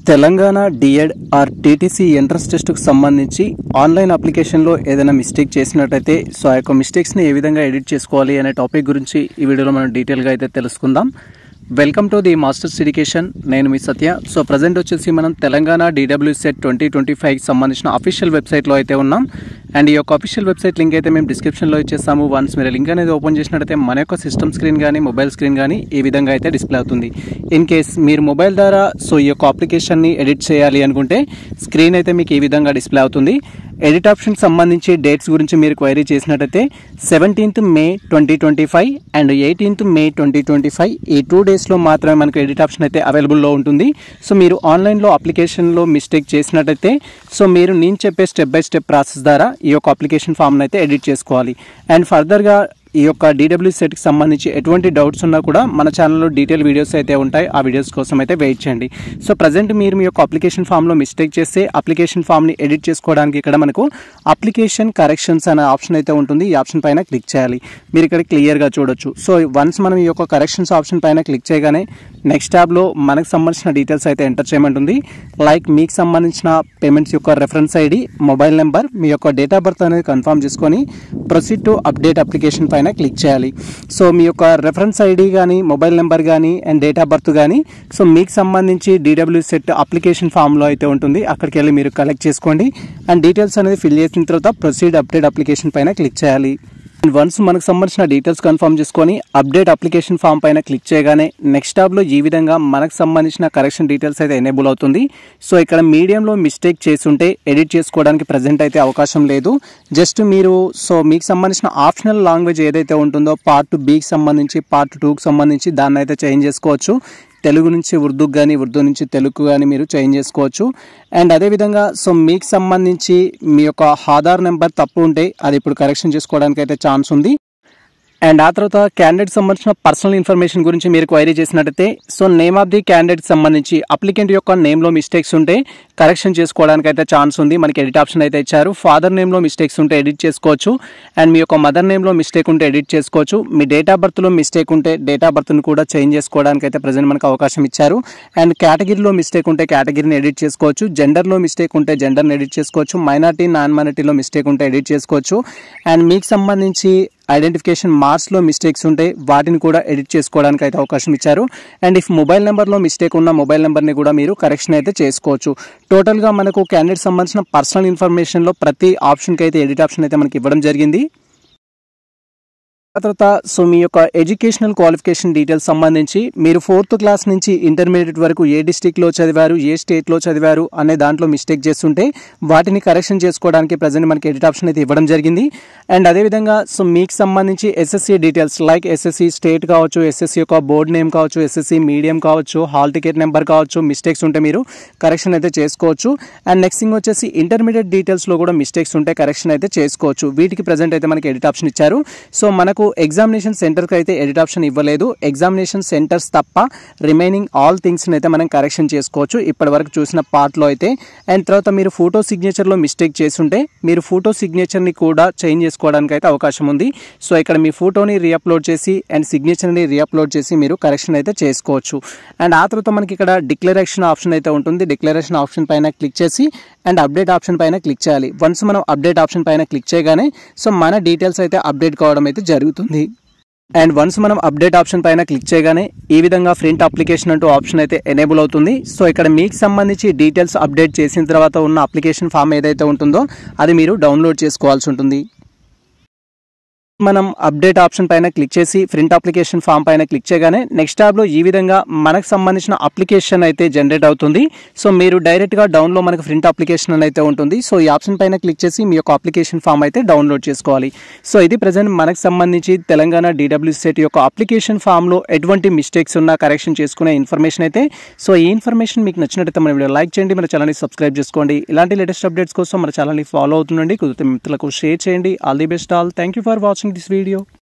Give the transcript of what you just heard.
Telangana DEd or TTC entrance టెస్ట్కు సంబంధించి online అప్లికేషన్లో ఏదైనా మిస్టేక్ చేసినట్టయితే ఆ యొక్క మిస్టేక్స్ని ఏ విధంగా ఎడిట్ చేసుకోవాలి అనే టాపిక్ గురించి ఈ వీడియోలో మనం డీటెయిల్గా అయితే తెలుసుకుందాం. Welcome to the masters education. నేను మీ సత్య. ప్రజెంట్ వచ్చేసి మనం తెలంగాణ DWSET 2025కి సంబంధించిన అఫీషియల్ వెబ్సైట్లో అయితే ఉన్నాం. అండ్ ఈ యొక్క అఫీషియల్ వెబ్సైట్ లింక్ అయితే మేము డిస్క్రిప్షన్లో ఇచ్చేస్తాము. వన్స్ మీరు లింక్ అనేది ఓపెన్ చేసినట్టయితే మన యొక్క సిస్టమ్ స్క్రీన్ కానీ మొబైల్ స్క్రీన్ కానీ ఈ విధంగా అయితే డిస్ప్లే అవుతుంది. ఇన్ కేస్ మీరు మొబైల్ ద్వారా ఈ యొక్క అప్లికేషన్ని ఎడిట్ చేయాలి అనుకుంటే స్క్రీన్ అయితే మీకు ఈ విధంగా డిస్ప్లే అవుతుంది. ఎడిట్ ఆప్షన్కి సంబంధించి డేట్స్ గురించి మీరు క్వైరీ చేసినట్టయితే 17th May 2025 and 18th May 2025 ఈ 2 డేస్లో మాత్రమే మనకు ఎడిట్ ఆప్షన్ అయితే అవైలబుల్లో ఉంటుంది. మీరు ఆన్లైన్లో అప్లికేషన్లో మిస్టేక్ చేసినట్టయితే మీరు నేను చెప్పే స్టెప్ బై స్టెప్ ప్రాసెస్ ద్వారా ఈ యొక్క అప్లికేషన్ ఫామ్ని అయితే ఎడిట్ చేసుకోవాలి. అండ్ ఫర్దర్గా ఈ యొక్క DWSETకి సంబంధించి ఎటువంటి డౌట్స్ ఉన్నా కూడా మన ఛానల్లో డీటెయిల్ వీడియోస్ అయితే ఉంటాయి. ఆ వీడియోస్ కోసం అయితే వెయిట్ చేయండి. ప్రజెంట్ మీరు మీ యొక్క అప్లికేషన్ ఫామ్లో మిస్టేక్ చేస్తే అప్లికేషన్ ఫామ్ని ఎడిట్ చేసుకోవడానికి ఇక్కడ మనకు అప్లికేషన్ కరెక్షన్స్ అనే ఆప్షన్ అయితే ఉంటుంది. ఈ ఆప్షన్ పైన క్లిక్ చేయాలి. మీరు ఇక్కడ క్లియర్గా చూడొచ్చు. వన్స్ మనం ఈ యొక్క కరెక్షన్స్ ఆప్షన్ పైన క్లిక్ చేయగానే నెక్స్ట్ ట్యాబ్లో మనకు సంబంధించిన డీటెయిల్స్ అయితే ఎంటర్ చేయమంటుంది. లైక్ మీకు సంబంధించిన పేమెంట్స్ యొక్క రెఫరెన్స్ ఐడి, మొబైల్ నెంబర్, మీ యొక్క డేట్ ఆఫ్ బర్త్ అనేది కన్ఫర్మ్ చేసుకొని ప్రొసీడ్ టు అప్డేట్ అప్లికేషన్ పైన క్లిక్ చేయాలి. మీ యొక్క రెఫరెన్స్ ఐడి కానీ, మొబైల్ నెంబర్ కానీ అండ్ డేట్ ఆఫ్ బర్త్ కానీ మీకు సంబంధించి DWSET అప్లికేషన్ ఫామ్లో అయితే ఉంటుంది. అక్కడికి వెళ్ళి మీరు కలెక్ట్ చేసుకోండి. అండ్ డీటెయిల్స్ అనేది ఫిల్ చేసిన తర్వాత ప్రొసీడ్ అప్డేట్ అప్లికేషన్ పైన క్లిక్ చేయాలి. వన్స్ మనకు సంబంధించిన డీటెయిల్స్ కన్ఫర్మ్ చేసుకొని అప్డేట్ అప్లికేషన్ ఫామ్ పైన క్లిక్ చేయగానే నెక్స్ట్ ట్యాబ్లో ఈ విధంగా మనకు సంబంధించిన కరెక్షన్ డీటెయిల్స్ అయితే ఎనేబుల్ అవుతుంది. ఇక్కడ మీడియంలో మిస్టేక్ చేస్తుంటే ఎడిట్ చేసుకోవడానికి ప్రజెంట్ అయితే అవకాశం లేదు. జస్ట్ మీరు మీకు సంబంధించిన ఆప్షనల్ లాంగ్వేజ్ ఏదైతే ఉంటుందో పార్ట్ Bకి సంబంధించి, పార్ట్ 2కి సంబంధించి దాన్ని అయితే చేంజ్ చేసుకోవచ్చు. తెలుగు నుంచి ఉర్దూకి కానీ, ఉర్దూ నుంచి తెలుగు కానీ మీరు చేంజ్ చేసుకోవచ్చు. అండ్ అదేవిధంగా మీకు సంబంధించి మీ యొక్క ఆధార్ నెంబర్ తప్పు ఉంటే అది ఇప్పుడు కరెక్షన్ చేసుకోవడానికి అయితే ఛాన్స్ ఉంది. అండ్ ఆ తర్వాత క్యాండిడేట్ సంబంధించిన పర్సనల్ ఇన్ఫర్మేషన్ గురించి మీరు క్వైరీ చేసినట్టయితే నేమ్ ఆఫ్ ది క్యాండిడేట్ సంబంధించి అప్లికెంట్ యొక్క నేమ్లో మిస్టేక్స్ ఉంటే కరెక్షన్ చేసుకోవడానికి అయితే ఛాన్స్ ఉంది. మనకి ఎడిట్ ఆప్షన్ అయితే ఇచ్చారు. ఫాదర్ నేమ్లో మిస్టేక్స్ ఉంటే ఎడిట్ చేసుకోవచ్చు. అండ్ మీ యొక్క మదర్ నేమ్లో మిస్టేక్ ఉంటే ఎడిట్ చేసుకోవచ్చు. మీ డేట్ ఆఫ్ బర్త్లో మిస్టేక్ ఉంటే డేట్ ఆఫ్ బర్త్ను కూడా చేంజ్ చేసుకోవడానికి అయితే ప్రజెంట్ మనకు అవకాశం ఇచ్చారు. అండ్ కేటగిరీలో మిస్టేక్ ఉంటే కేటగిరీని ఎడిట్ చేసుకోవచ్చు. జెండర్లో మిస్టేక్ ఉంటే జెండర్ని ఎడిట్ చేసుకోవచ్చు. మైనారిటీ, నాన్ మైనారిటీలో మిస్టేక్ ఉంటే ఎడిట్ చేసుకోవచ్చు. అండ్ మీకు సంబంధించి ఐడెంటిఫికేషన్ మార్క్స్లో మిస్టేక్స్ ఉంటే వాటిని కూడా ఎడిట్ చేసుకోవడానికి అయితే అవకాశం ఇచ్చారు. అండ్ ఇఫ్ మొబైల్ నెంబర్లో మిస్టేక్ ఉన్న మొబైల్ నెంబర్ని కూడా మీరు కరెక్షన్ అయితే చేసుకోవచ్చు. టోటల్గా మనకు క్యాండిడేట్ సంబంధించిన పర్సనల్ ఇన్ఫర్మేషన్లో ప్రతి ఆప్షన్కి అయితే ఎడిట్ ఆప్షన్ అయితే మనకి ఇవ్వడం జరిగింది. ఆ తర్వాత మీ యొక్క ఎడ్యుకేషనల్ క్వాలిఫికేషన్ డీటెయిల్స్ సంబంధించి మీరు 4th క్లాస్ నుంచి ఇంటర్మీడియట్ వరకు ఏ డిస్ట్రిక్ట్లో చదివారు, ఏ స్టేట్లో చదివారు అనే దాంట్లో మిస్టేక్ చేస్తుంటే వాటిని కరెక్షన్ చేసుకోవడానికి ప్రజెంట్ మనకి ఎడిట్ ఆప్షన్ అయితే ఇవ్వడం జరిగింది. అండ్ అదేవిధంగా మీకు సంబంధించి SSC details like SSC state కావచ్చు, SSC యొక్క బోర్డ్ నేమ్ కావచ్చు, SSC మీడియం కావచ్చు, హాల్ టికెట్ నెంబర్ కావచ్చు, మిస్టేక్స్ ఉంటే మీరు కరెక్షన్ అయితే చేసుకోవచ్చు. అండ్ నెక్స్ట్ థింగ్ వచ్చేసి ఇంటర్మీడియట్ డీటెయిల్స్లో కూడా మిస్టేక్స్ ఉంటే కరెక్షన్ అయితే చేసుకోవచ్చు. వీటికి ప్రజెంట్ అయితే మనకి ఎడిట్ ఆప్షన్ ఇచ్చారు. మనకు ఎగ్జామినేషన్ సెంటర్కి అయితే ఎడిట్ ఆప్షన్ ఇవ్వలేదు. ఎగ్జామినేషన్ సెంటర్స్ తప్ప రిమైనింగ్ ఆల్ థింగ్స్ని అయితే మనం కరెక్షన్ చేసుకోవచ్చు ఇప్పటి వరకు చూసిన పార్ట్లో అయితే. అండ్ తర్వాత మీరు ఫోటో సిగ్నేచర్లో మిస్టేక్ చేస్తుంటే మీరు ఫోటో సిగ్నేచర్ని కూడా చేంజ్ చేసుకోవడానికి అయితే అవకాశం ఉంది. ఇక్కడ మీ ఫోటోని రీఅప్లోడ్ చేసి అండ్ సిగ్నేచర్ని రీఅప్లోడ్ చేసి మీరు కరెక్షన్ అయితే చేసుకోవచ్చు. అండ్ ఆ తర్వాత మనకి ఇక్కడ డిక్లరేషన్ ఆప్షన్ అయితే ఉంటుంది. డిక్లరేషన్ ఆప్షన్ పైన క్లిక్ చేసి అండ్ అప్డేట్ ఆప్షన్ పైన క్లిక్ చేయాలి. వన్స్ మనం అప్డేట్ ఆప్షన్ పైన క్లిక్ చేయగానే మన డీటెయిల్స్ అయితే అప్డేట్ కావడం అయితే జరుగుతుంది. అండ్ వన్స్ మనం అప్డేట్ ఆప్షన్ పైన క్లిక్ చేయగానే ఈ విధంగా ప్రింట్ అప్లికేషన్ అంటూ ఆప్షన్ అయితే ఎనేబుల్ అవుతుంది. ఇక్కడ మీకు సంబంధించి డీటెయిల్స్ అప్డేట్ చేసిన తర్వాత ఉన్న అప్లికేషన్ ఫామ్ ఏదైతే ఉంటుందో అది మీరు డౌన్లోడ్ చేసుకోవాల్సి ఉంటుంది. మనం అప్డేట్ ఆప్షన్ పైన క్లిక్ చేసి ప్రింట్ అప్లికేషన్ ఫామ్ పైన క్లిక్ చేయగానే నెక్స్ట్ ట్యాబ్లో ఈ విధంగా మనకు సంబంధించిన అప్లికేషన్ అయితే జనరేట్ అవుతుంది. మీరు డైరెక్ట్గా డౌన్లో మనకు ప్రింట్ అప్లికేషన్ అని అయితే ఉంటుంది. ఈ ఆప్షన్ పైన క్లిక్ చేసి మీ యొక్క అప్లికేషన్ ఫామ్ అయితే డౌన్లోడ్ చేసుకోవాలి. ఇది ప్రజెంట్ మనకు సంబంధించి తెలంగాణ DWSET యొక్క అప్లికేషన్ ఫామ్లో ఎటువంటి మిస్టేక్స్ ఉన్నా కరెక్షన్ చేసుకునే ఇన్ఫర్మేషన్ అయితే. ఈ ఇన్ఫర్మేషన్ మీకు నచ్చినట్టయితే మన వీడియో లైక్ చేయండి, మన ఛానల్ని సబ్స్క్రైబ్ చేసుకోండి. ఇలాంటి లేటెస్ట్ అప్డేట్స్ కోసం మన ఛానల్ని ఫాలో అవుతుండండి. కుదిరితే మిత్రులకు షేర్ చేయండి. All the best all. Thank you for watching this video.